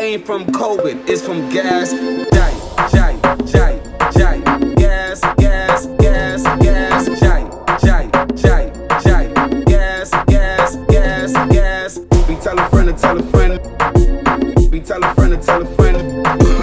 ain't from COVID, it's from gas. Jai, jai, jai, jai. Gas, gas, gas, gas. Jai, jai, jai, jai. Gas, gas, gas, gas. We tell a friend to tell a friend. We tell a friend to tell a friend.